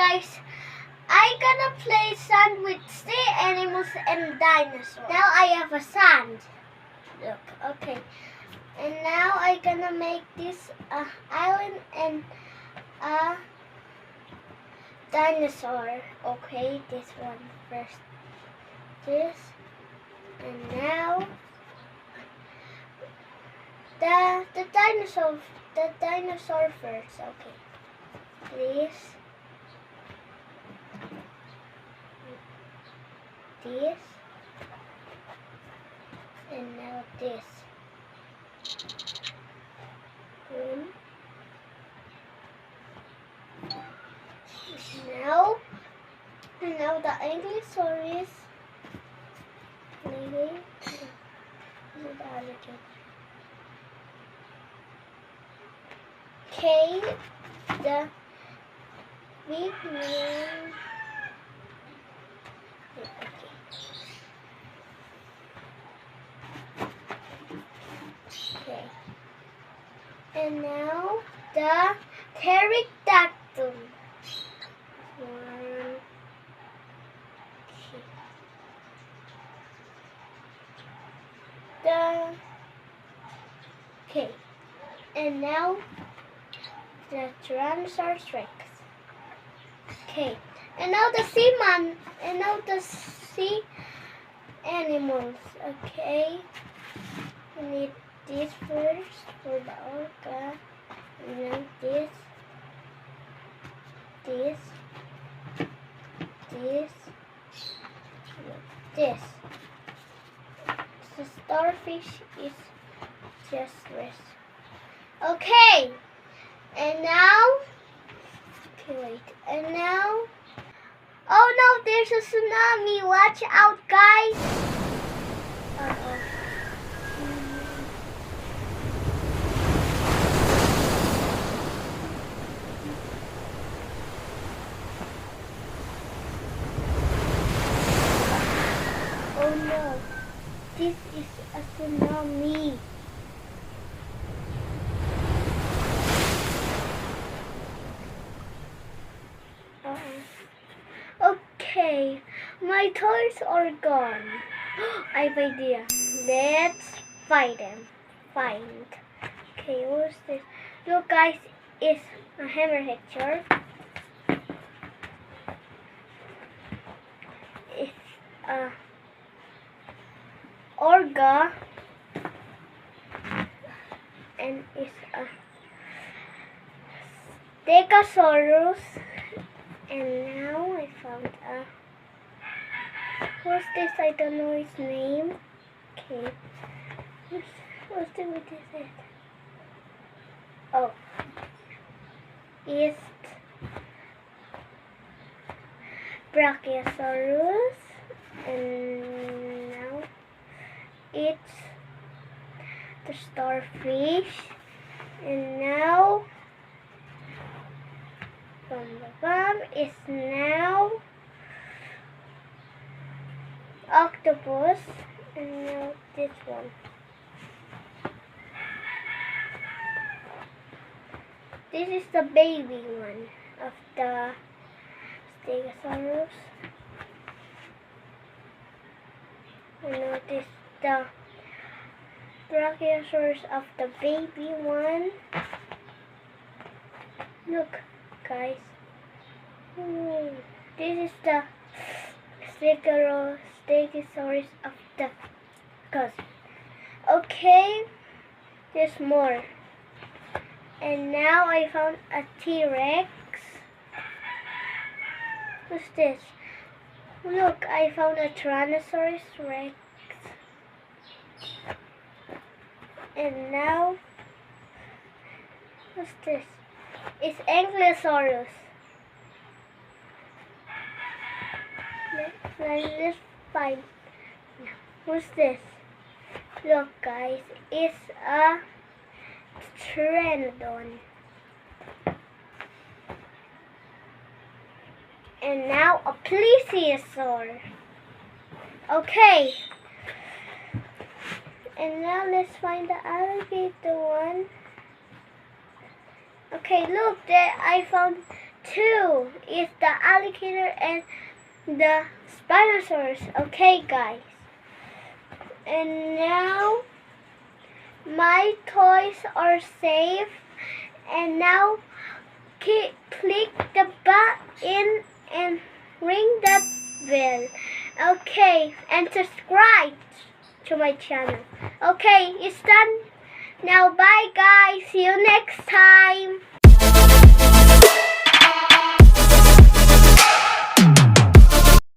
guys, I gonna play sand with SeaAnimals and dinosaurs. Now I have a sand. Look, okay. And now I gonna make this island and a dinosaur. Okay, this one first. This, and now the dinosaur first. Okay, this. This, and now this. Boom. Now the Ankylosaurus. Maybe this is the alligator. Okay, the big man. Okay. And now the pterodactyl. One. Okay. And now the Tyrannosaurus Rex. Okay. And now the seaman. And now the sea animals. Okay. We need this first for the orca. And then this. This. The starfish is just this. Okay. And now. Okay, wait. And now. Oh no, there's a tsunami. Watch out, guys. Uh-oh. Oh no, this is a tsunami. Okay, my toys are gone. I have an idea. Let's find them. Okay, what's this? Look guys, it's a hammerhead shark. It's a orca. And it's a Stegosaurus. And now I found a, what's this? I don't know its name. Okay. What's the what is it? Oh. It's Brachiosaurus. And now it's the starfish. And now is now octopus, and now this one. This is the baby one of the Stegosaurus. And now this is the Brachiosaurus of the baby one. Look, guys. This is the Stegosaurus of the cousin. Okay, there's more. And now I found a T-Rex. What's this? Look, I found a Tyrannosaurus Rex. And now, what's this? It's Ankylosaurus. Let's find. What's this? Look, guys, it's a Pteranodon. And now a Plesiosaur. Okay. And now let's find the alligator one. Okay, look, there I found 2 is the alligator and the Dinosaurs. Okay, guys. And now my toys are safe. And now click the button and ring that bell. Okay, and subscribe to my channel. Okay, it's done. Now bye guys. See you next time.